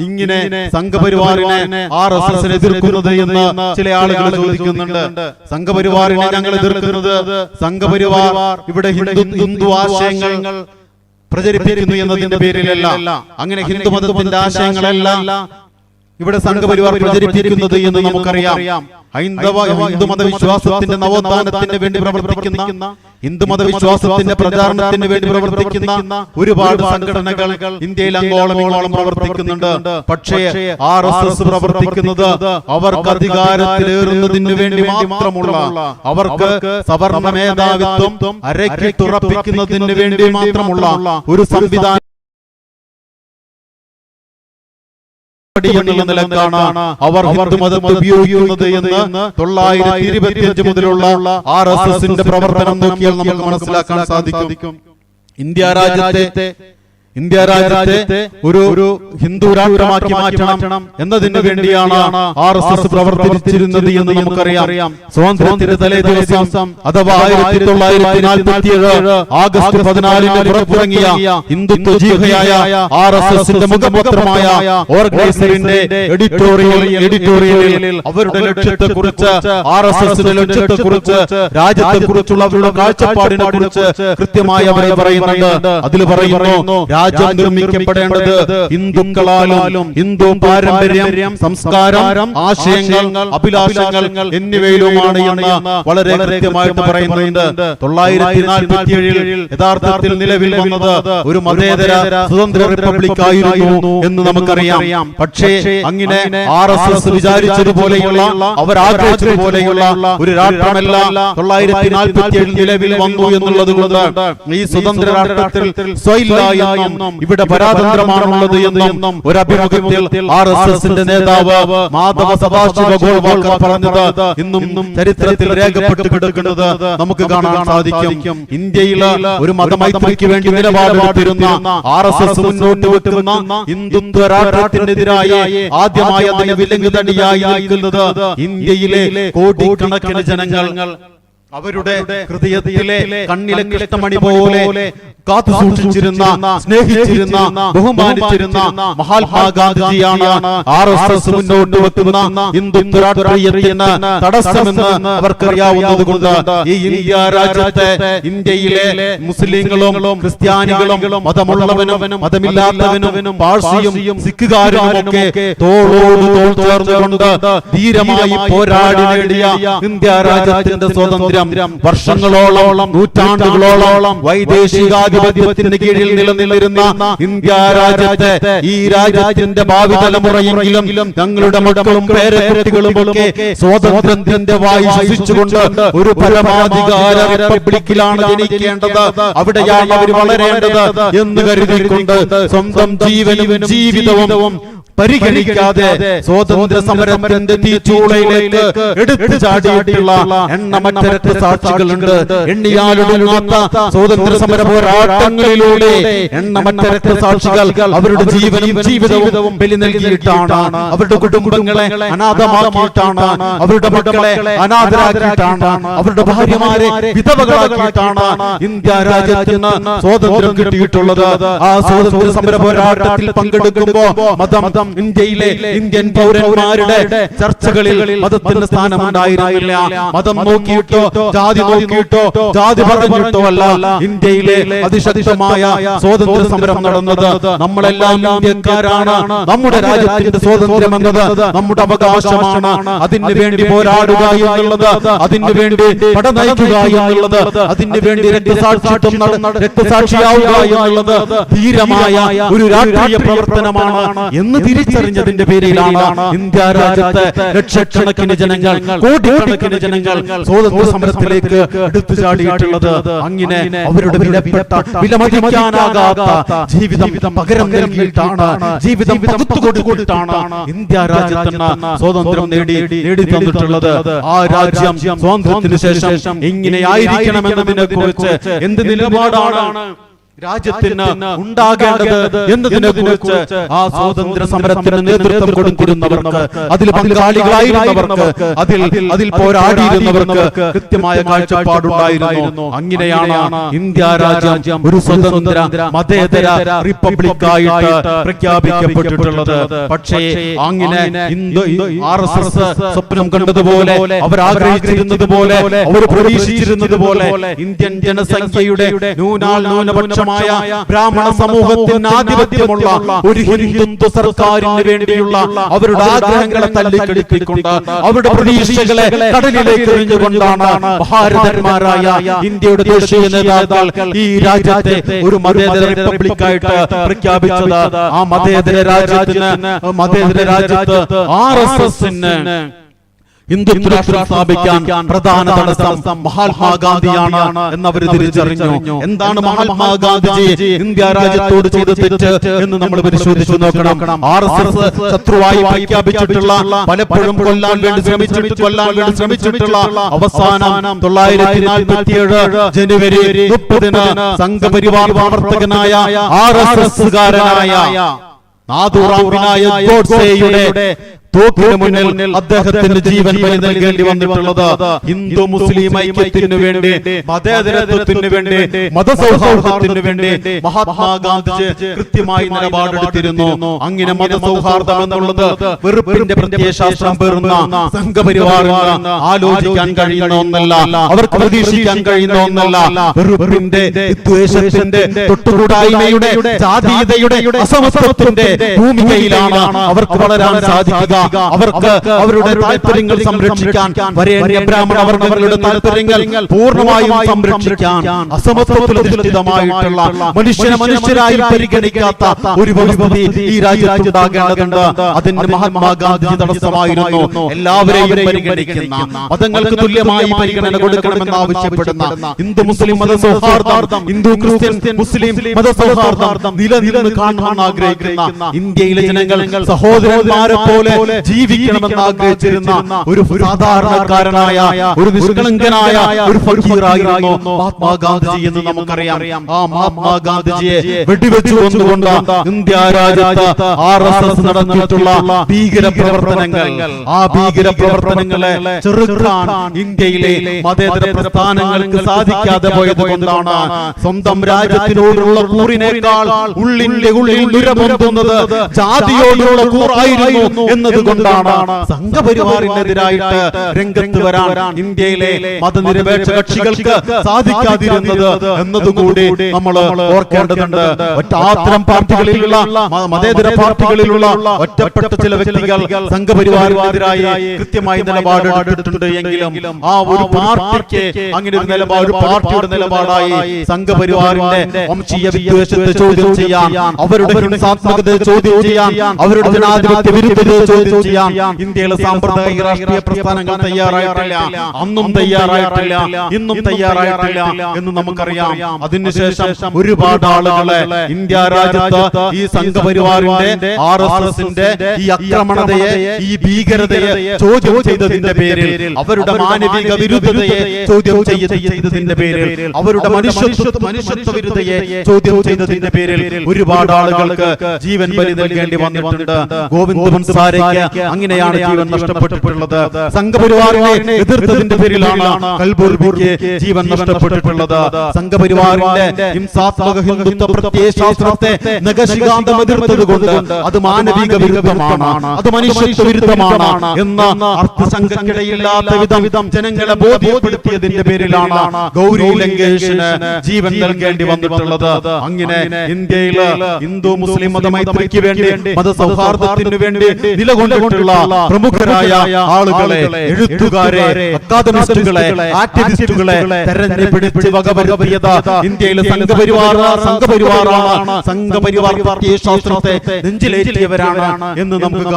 ഇങ്ങനെ സംഘപരിവാറിനെ RSS എതിർക്കുന്നത് എന്ന് ചില ആളുകൾ ചോദിക്കുന്നുണ്ട്. സംഘപരിവാറിനെ ഞങ്ങൾ എതിർക്കുന്നത് സംഘപരിവാർ ഇവിടെ ഹിന്ദു ആശയങ്ങൾ പ്രചരിപ്പിക്കുന്നു എന്നതിന്റെ പേരിലല്ല. അങ്ങനെ ഹിന്ദു മതത്തിന്റെ ആശയങ്ങളല്ല ഇവിടെ സംഘപരിവാർ പ്രചരിപ്പിക്കുന്നത് എന്ന് നമുക്കറിയാം. ഹിന്ദുമത വിശ്വാസത്തിന്റെ നവോത്ഥാനത്തിന് വേണ്ടി പ്രവർത്തിക്കുന്ന, ഹിന്ദുമത വിശ്വാസത്തിന്റെ പ്രചാരണത്തിന് വേണ്ടി പ്രവർത്തിക്കുന്ന ഒരുപാട് സംഘടനകൾ ഇന്ത്യയിൽ അങ്ങോളം ഇങ്ങോളം പ്രവർത്തിക്കുന്നുണ്ട്. പക്ഷേ RSS പ്രവർത്തിക്കുന്നത് അവർക്ക് അധികാരത്തിലേറുന്നതിന് വേണ്ടി മാത്രമുള്ള, അവർക്ക് സവർണ മേധാവിത്വം അരക്കിട്ടുറപ്പിക്കുന്നതിന് വേണ്ടി മാത്രമുള്ള ഒരു സംവിധാനം എന്നുള്ള നിലക്കാണ് അവർ ഹിന്ദുമതം ഉപയോഗിക്കുന്നത് എന്ന് 925 മുതലുള്ള RSSന്റെ പ്രവർത്തനം നോക്കിയാൽ നമുക്ക് മനസ്സിലാക്കാൻ സാധിക്കും. ഇന്ത്യ രാജ്യത്തെ ഒരു ഹിന്ദു രാഷ്ട്രമാക്കി മാറ്റണം എന്നതിന് വേണ്ടിയാണ് RSS പ്രവർത്തിച്ചിരുന്നത് എന്ന് നമുക്കറിയാം. സ്വാതന്ത്ര്യത്തിന്റെ തലേ ദിവസം അഥവാ 1947 ആഗസ്റ്റ് 14 പുറത്തിറങ്ങിയ ഹിന്ദുത്വ ജീവയായ RSSന്റെ മുഖപത്രമായ ഓർഗനൈസറിന്റെ എഡിറ്റോറിയലിൽ അവരുടെ ലക്ഷ്യത്തെക്കുറിച്ച്, RSSന്റെ ലക്ഷ്യത്തെക്കുറിച്ച്, രാജ്യത്തെക്കുറിച്ചുള്ള അവരുടെ കാഴ്ചപ്പാടിനെ കുറിച്ച് കൃത്യമായി അവർ പറയുന്നുണ്ട്. അതിൽ പറയുന്നു, രാജ്യം നിർമ്മിക്കപ്പെടേണ്ടത് ഹിന്ദുക്കളാലും ഹിന്ദു പാരമ്പര്യം, സംസ്കാരം, ആശയങ്ങൾ, അഭിലാഷങ്ങൾ എന്നിവയിലുമാണ് എന്ന് വളരെ കൃത്യമായിട്ട് പറയുന്നുണ്ട്. 947 യഥാർത്ഥത്തിൽ നിലവിൽ വന്നത് ഒരു മതേതര സ്വതന്ത്ര റിപ്പബ്ലിക് ആയിരുന്നു എന്ന് നമുക്കറിയാം. പക്ഷേ അങ്ങനെ RSS വിചാരിച്ചതുപോലെയുള്ള, അവർ ആഗ്രഹിച്ചതുപോലെയുള്ള ഒരു രാഷ്ട്രമല്ല 947 നിലവിൽ വന്നു എന്നുള്ളത് കൊണ്ട് ഈ സ്വതന്ത്ര രാഷ്ട്രത്തിൽ സ്വൈലായും ഇവിടെ പരാതന്ത്രമാണുള്ളത് എന്നും ഒരു അഭിമുഖത്തിൽ RSSന്റെ നേതാവ് മാധവ സദാശിവ ഗോൾവാൾക്കർ പറഞ്ഞത് ഇന്നും ചരിത്രത്തിൽ രേഖപ്പെട്ട് കിടക്കുന്നത് നമുക്ക് കാണാൻ സാധിക്കും. ഇന്ത്യയിൽ ഒരു മതമൈത്രിക്ക് വേണ്ടി നിലപാടെടുത്തിരുന്ന RSS മുന്നോട്ട് വെക്കുന്ന ഹിന്ദുത്വ രാഷ്ട്രത്തിനെതിരായി ആദ്യമായി അതിന് വിലങ്ങുതടിയായി നിൽക്കുന്നത് ഇന്ത്യയിലെ കോടിക്കണക്കിന് ജനങ്ങൾ അവരുടെ ഹൃദയത്തിലെ കണ്ണിലെ കൃഷ്ണമണി പോലെ കാത്തു സൂക്ഷിച്ചിരുന്ന, സ്നേഹിച്ചിരുന്ന, ബഹുമാനിച്ചിരുന്ന മഹാത്മാഗാന്ധിജിയാണ് RSS മുന്നോട്ട് വെക്കുന്ന ഹിന്ദുത്വ രാഷ്ട്രീയത്തിന് തടസ്സമെന്ന് അവർക്കറിയാവുന്നത് കൊണ്ട് ഈ ഇന്ത്യ രാജ്യത്തെ, ഇന്ത്യയിലെ മുസ്ലിങ്ങളും ക്രിസ്ത്യാനികളും മതമുള്ളവനും മതമില്ലാത്തവനും പാഴ്സിയും സിഖുകാരുമൊക്കെ തോളോട് തോൾ ചേർന്നുകൊണ്ട് ധീരമായി പോരാടി നേടിയ ഇന്ത്യ രാജ്യത്തിന്റെ സ്വാതന്ത്ര്യം വർഷങ്ങളോളം, നൂറ്റാണ്ടുകളോളം വൈദേശികാധിപത്യത്തിന് കീഴിൽ നിലനിന്നിരുന്ന ഇന്ത്യ രാജ്യത്തെ, ഈ രാജ്യത്തിന്റെ ഭാവി തലമുറയെങ്കിലും ഞങ്ങളുടെ മക്കളും പേരക്കുട്ടികളും ഒക്കെ സ്വാതന്ത്ര്യത്തിന്റെ വായു ശ്വസിച്ചുകൊണ്ട് ഒരു പരമാധികാര റിപ്പബ്ലിക്കിലാണ് ജനിക്കേണ്ടത്, അവിടെയാണ് അവർ വളരേണ്ടത് എന്ന് കരുതിക്കൊണ്ട് സ്വന്തം ജീവനും ജീവിതവും പരിഗണിക്കാതെ സ്വാതന്ത്ര്യ സമരത്തിന്റെ തീച്ചൂളയിലേക്ക് എടുത്തു ചാടിയിട്ടുള്ള എണ്ണമറ്റ രക്തസാക്ഷികളുണ്ട്. എണ്ണിയാലൊടുങ്ങാത്ത സ്വാതന്ത്ര്യ സമര പോരാട്ടങ്ങളിലൂടെ എണ്ണമറ്റ രക്തസാക്ഷികൾ അവരുടെ ജീവനും ജീവിതവും ബലി നൽകിയിട്ടാണ്, അവരുടെ കുടുംബങ്ങളെ അനാഥമാക്കിയിട്ടാണ്, അവരുടെ മക്കളെ അനാഥരാക്കിയിട്ടാണ്, അവരുടെ ഭാര്യമാരെ വിധവകളാക്കിയിട്ടാണ് ഇന്ത്യ രാജ്യത്തിന് സ്വാതന്ത്ര്യം കിട്ടിയിട്ടുള്ളത്. ആ സ്വാതന്ത്ര്യ സമര പോരാട്ടത്തിൽ പങ്കെടുക്കുമ്പോ മതം ഇന്ത്യയിലെ ഇന്ത്യൻ പൗരന്മാരുടെ ചർച്ചകളിൽ മതത്തിന്റെ സ്ഥാനമുണ്ടായിരുന്നില്ല. മതം നോക്കിയിട്ടോ ജാതി നോക്കിയിട്ടോ ജാതി പറഞ്ഞിട്ടോ അല്ല ഇന്ത്യയിലെ അതിശക്തമായ സ്വാതന്ത്ര്യ സമരം നടന്നത്. നമ്മളെല്ലാം ഇന്ത്യക്കാരാണ്, നമ്മുടെ രാജ്യത്തിന്റെ സ്വാതന്ത്ര്യം എന്നത് നമ്മുടെ അവകാശമാണ്. അതിനു വേണ്ടി പോരാടുക എന്നുള്ളത്, അതിനു വേണ്ടി പടനയിക്കുക എന്നുള്ളത്, അതിനു വേണ്ടി രക്തസാക്ഷിയാവുക എന്നുള്ളത് ധീരമായ ഒരു രാഷ്ട്രീയ പ്രവർത്തനമാണ് എന്ന് തിരിച്ചറിഞ്ഞതിന്റെ പേരിലാണ് ഇന്ത്യ രാജ്യത്തെ ലക്ഷക്കണക്കിന് ജനങ്ങൾ, കോടിക്കണക്കിന് ജനങ്ങൾ സ്വാതന്ത്ര്യ സമരത്തിലേക്ക് എടുത്തു ചാടിയിട്ടുള്ളത്. അങ്ങനെ അവരുടെ വിലമതിക്കാനാകാത്ത ജീവിതം പകരം നൽകിയിട്ടാണ്, ജീവിതം പകുത്തുകൊടുത്തിട്ടാണ് ഇന്ത്യ രാജ്യത്തിന് സ്വാതന്ത്ര്യം നേടി തന്നിട്ടുള്ളത്. ആ രാജ്യം സ്വാതന്ത്ര്യത്തിന് ശേഷം ഇങ്ങനെ ആയിരിക്കണമെന്നതിനെ കുറിച്ച് എന്ത് നിലപാടാണ് രാജ്യത്തിന് ഉണ്ടാകേണ്ടത് എന്നതിനെ കുറിച്ച് ആ സ്വാതന്ത്ര്യ സമരത്തിന് നേതൃത്വം കൊടുത്തിരുന്നവർക്ക്, അതിൽ പങ്കാളികളായിരുന്നവർക്ക്, അതിൽ പോരാടിയിരുന്നവർക്ക് കൃത്യമായ കാഴ്ചപ്പാടുണ്ടായിരുന്നു. അങ്ങനെയാണ് ഇന്ത്യ രാജ്യം ഒരു സ്വതന്ത്ര മതേതര റിപ്പബ്ലിക്കായിട്ട് പ്രഖ്യാപിക്കപ്പെട്ടിട്ടുള്ളത്. പക്ഷേ അങ്ങനെ RSS സ്വപ്നം കണ്ടതുപോലെ, അവർ ആഗ്രഹിച്ചിരുന്നത് പോലെ, അവർ പ്രതീക്ഷിച്ചിരുന്നത് പോലെ ഇന്ത്യൻ ജനസംഖ്യയുടെ ന്യൂനപക്ഷ ബ്രാഹ്മണ സമൂഹത്തിന് ആധിപത്യമുള്ള ഒരു ഹിന്ദുത്വ സർക്കാരിന് വേണ്ടിയുള്ള അവരുടെ ആഗ്രഹങ്ങളെ തല്ലിക്കെടുത്തിക്കൊണ്ട്, അവരുടെ പ്രതീക്ഷകളെ കടലിലേക്ക് എറിഞ്ഞുകൊണ്ടാണ് ഭാരതന്മാരായ ഇന്ത്യയുടെ ദേശീയ നേതാക്കൾ ഈ രാജ്യത്തെ ഒരു മതേതര റിപ്പബ്ലിക്കായിട്ട് പ്രഖ്യാപിച്ചത്. ആ മതേതര രാജ്യത്ത് RSSന് ഹിന്ദുത്വ രാഷ്ട്രം സ്ഥാപിക്കാൻ പ്രധാന തടസ്സം മഹാത്മാഗാന്ധിയാണ് എന്നവർ തിരിച്ചറിഞ്ഞു. എന്താണ് മഹാത്മാഗാന്ധിജി ഇന്ത്യ രാജ്യത്തോട് ചെയ്ത തെറ്റ് എന്ന് നമ്മൾ പരിശോധിച്ചു നോക്കണം. RSS ശത്രുവായി പ്രഖ്യാപിച്ചിട്ടുള്ള, പലപ്പോഴും കൊല്ലാൻ വേണ്ടി ശ്രമിച്ചിട്ടുള്ള അവസാനം 1947 ജനുവരി 30 സംഘപരിവാർ പ്രവർത്തകനായ RSSകാരനായ നാഥുറാം വിനായക് ഗോഡ്സെയുടെ തോക്കിന് മുന്നിൽ അദ്ദേഹത്തിന്റെ ജീവൻ ബലി നൽകേണ്ടി വന്നിട്ടുള്ളത് ഹിന്ദു മുസ്ലിം ഐക്യത്തിനു വേണ്ടി, മതേതരത്വത്തിനു വേണ്ടി, മതസൗഹാർദ്ദത്തിനു വേണ്ടി മഹാത്മാഗാന്ധിജി കൃത്യമായി നിലപാടെടുത്തിരുന്നു. അങ്ങനെ മതസൗഹാർദ്ദം എന്നുള്ളത് വെറുപ്പിന്റെ പ്രത്യയശാസ്ത്രം പേറുന്ന സംഘപരിവാറിന് ആലോചിക്കാൻ കഴിയുന്ന ഒന്നല്ല, അവർക്ക് പ്രതീക്ഷിക്കാൻ കഴിയുന്ന ഒന്നല്ല. വെറുപ്പിന്റെ, വിദ്വേഷത്തിന്റെ, തൊട്ടുകൂടായ്മയുടെ, ജാതീയതയുടെ, അസമത്വത്തിന്റെ ഭൂമികയിലാണ് അവർക്ക് വളരാൻ സാധിക്കുക. അവർക്ക് അവരുടെ താല്പര്യങ്ങൾ സംരക്ഷിക്കാൻ, വരേണ്യ ബ്രാഹ്മണ വർഗ്ഗങ്ങളുടെ താല്പര്യങ്ങൾ പൂർണ്ണമായും സംരക്ഷിക്കാൻ, അസമത്വത്തിലധിഷ്ഠിതമായിട്ടുള്ള മനുഷ്യരായി പരിഗണിക്കാത്ത ഒരു വ്യവസ്ഥിതി ഈ രാജ്യത്തുണ്ടാകേണ്ടതുണ്ട്. അതിന് മഹാത്മാഗാന്ധി തടസ്സമായിരുന്നു. എല്ലാവരെയും പരിഗണിക്കുന്ന, മതങ്ങൾക്ക് തുല്യമായി പരിഗണന കൊടുക്കണമെന്ന് ആവശ്യപ്പെടുന്ന, ഹിന്ദു മുസ്ലിം മതസൗഹാർദ്ദം, ഹിന്ദു ക്രിസ്ത്യൻ മുസ്ലിം മതസൗഹാർദ്ദം നിലനിന്ന് കാണാൻ ആഗ്രഹിക്കുന്ന ഇന്ത്യയിലെ ജനങ്ങൾ സഹോദരന്മാരെ പോലെ ജീവിക്കണമെന്ന് ആഗ്രഹിച്ചിരുന്ന ഒരു സാധാരണക്കാരനായ, ഒരു നിഷ്കളങ്കനായ ഒരു ഫക്കീറായിരുന്നു മഹാത്മാഗാന്ധിജി എന്ന് നമുക്കറിയാം. ആ മഹാത്മാഗാന്ധിജിയെ വെടിവെച്ചു കൊണ്ടുകൊണ്ട് ഇന്ത്യ രാജ്യത്ത് RSS നടത്തിയിട്ടുള്ള ഭീകര പ്രവർത്തനങ്ങൾ, ആ ഭീകര പ്രവർത്തനങ്ങളെ ചെറുക്കാൻ ഇന്ത്യയിലെ മതേതര പ്രസ്ഥാനങ്ങൾക്ക് സാധിക്കാതെ പോയത് കൊണ്ടാണ് സ്വന്തം രാജ്യത്തിനോടുള്ള കൂറിനേക്കാൾ ഉള്ളിന്റെ ഉള്ളിൽ നുരപൊന്തുന്നത് ജാതിയോടുള്ള കൂറായിരുന്നു എന്നതുകൊണ്ടാണ് സംഘപരിവാറിനെതിരായിട്ട് രംഗത്ത് വരാൻ ഇന്ത്യയിലെ മതനിരപേക്ഷ കക്ഷികൾക്ക് സാധിക്കാതിരുന്നത് എന്നതുകൂടി നമ്മൾ ഓർക്കേണ്ടതുണ്ട്. അത്തരം പാർട്ടികളിലുള്ള, മതേതര പാർട്ടികളിലുള്ള ഒറ്റപ്പെട്ട ചില വ്യക്തികൾ സംഘപരിവാറിനെതിരായി കൃത്യമായി നിലപാടെടുത്തിട്ടുണ്ട് എങ്കിലും ആ ഒരു പാർട്ടിക്ക് അങ്ങനെ ഒരു നിലപാട്, ഒരു പാർട്ടിയുടെ നിലപാടായി സംഘപരിവാറിന്റെ വംശീയ വിദ്വേഷത്തെ ചോദ്യം ചെയ്യാൻ, അവരുടെ ഹിംസാത്മകതയെ ചോദ്യം ചെയ്യാൻ, അവരുടെ ജനാധിപത്യ വിരുദ്ധതയെ ചോദ്യം ചെയ്യാൻ ഇന്ത്യയിലെ സാമ്പ്രദായിക രാഷ്ട്രീയ പ്രസ്ഥാനങ്ങൾ തയ്യാറായിട്ടില്ല. അന്നും തയ്യാറായിട്ടില്ല, ഇന്നും തയ്യാറായിട്ടില്ല എന്ന് നമുക്കറിയാം. അതിനുശേഷം ഒരുപാട് ആളുകളെ ഇന്ത്യ രാജ്യത്ത് ഈ സംഘപരിവാറിന്റെ, RSSന്റെ ഈ ആക്രമണതയെ, ഈ ഭീകരതയെ ചോദ്യം ചെയ്തതിന്റെ പേരിൽ, അവരുടെ മാനവിക വിരുദ്ധതയെ ചോദ്യം ചെയ്തതിന്റെ പേരിൽ, അവരുടെ മനുഷ്യത്വ വിരുദ്ധതയെ ചോദ്യം ചെയ്തതിന്റെ പേരിൽ ഒരുപാട് ആളുകൾക്ക് ജീവൻ ബലി നൽകേണ്ടി വന്നിട്ടുണ്ട്. ഗോവിന്ദ് ബൻസാരയ്ക്ക് അങ്ങനെയാണ് ജീവൻ നഷ്ടപ്പെട്ടിട്ടുള്ളത്. സംഘപരിവാറിനെ എതിർത്തതിന്റെ പേരിലാണ് കൽബുർഗിക്ക് ജീവൻ നഷ്ടപ്പെട്ടിട്ടുള്ളത്. സംഘപരിവാറിന്റെ ഹിംസാത്മക ഹിന്ദുത്വ പ്രത്യയശാസ്ത്രത്തെ നഖശിഖാന്തം എതിർത്തതുകൊണ്ട് അത് മാനവിക വിരുദ്ധമാണ്, അത് മനുഷ്യത്വ വിരുദ്ധമാണ് എന്ന് അർത്ഥശങ്കയ്ക്കിടയില്ലാത്ത വിധം ജനങ്ങളെ ബോധ്യപ്പെടുത്തിയതിന്റെ പേരിലാണ് ഗൗരി ലങ്കേഷിന് ജീവൻ നൽകേണ്ടി വന്നിട്ടുള്ളത്. അങ്ങനെ ഇന്ത്യയിൽ ഹിന്ദു മുസ്ലിം മതമൈത്രിക്ക് വേണ്ടി, മതസൗഹാർദ്ദത്തിനു വേണ്ടി നിലകൊണ്ടിട്ടുള്ള പ്രമുഖരായ ആളുകളെ, എഴുത്തുകാരെ, അക്കാദമിസ്റ്റുകളെ, ആക്ടിവിസ്റ്റുകളെ തെരഞ്ഞെടുപ്പിച്ച് വകവരുത്തിയത് ഇന്ത്യയിലെ സംഘപരിവാറാണ്. സംഘപരിവാർ പാർട്ടി ശാസ്ത്രത്തെ നെഞ്ചിലേറ്റിയവരാണ് എന്ന് നമുക്ക്